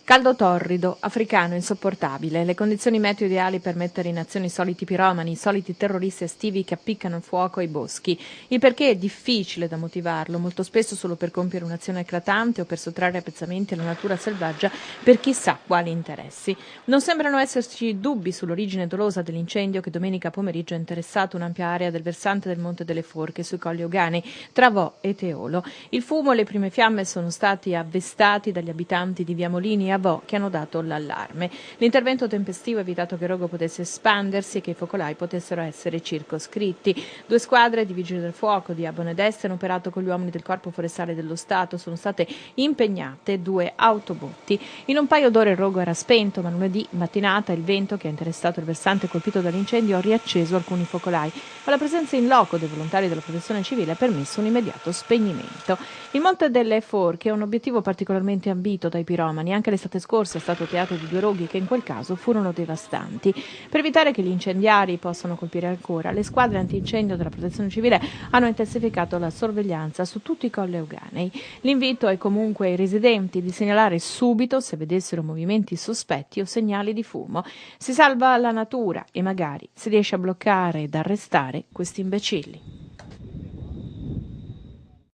Caldo torrido, africano, insopportabile, le condizioni meteo ideali per mettere in azione i soliti piromani, i soliti terroristi estivi che appiccano il fuoco ai boschi. Il perché è difficile da motivarlo, molto spesso solo per compiere un'azione eclatante o per sottrarre a pezzamenti alla natura selvaggia per chissà quali interessi. Non sembrano esserci dubbi sull'origine dolosa dell'incendio che domenica pomeriggio ha interessato un'ampia area del versante del Monte delle Forche sui colli Euganei, tra Vo e Teolo. Il fumo e le prime fiamme sono stati avvistati dagli abitanti di Via Molini e Vo che hanno dato l'allarme. L'intervento tempestivo ha evitato che il rogo potesse espandersi e che i focolai potessero essere circoscritti. 2 squadre di vigili del fuoco di Abone d'Este hanno operato con gli uomini del Corpo Forestale dello Stato, sono state impegnate 2 autobotti. In un paio d'ore il rogo era spento, ma lunedì mattinata il vento che ha interessato il versante colpito dall'incendio ha riacceso alcuni focolai, ma la presenza in loco dei volontari della Protezione Civile ha permesso un immediato spegnimento. Il Monte delle Forche è un obiettivo particolarmente ambito dai piromani, anche l'estate scorsa è stato teatro di 2 roghi che in quel caso furono devastanti. Per evitare che gli incendiari possano colpire ancora, le squadre antincendio della Protezione Civile hanno intensificato la sorveglianza su tutti i colli Euganei. L'invito è comunque ai residenti di segnalare subito se vedessero movimenti sospetti o segnali di fumo. Si salva la natura e magari si riesce a bloccare ed arrestare questi imbecilli.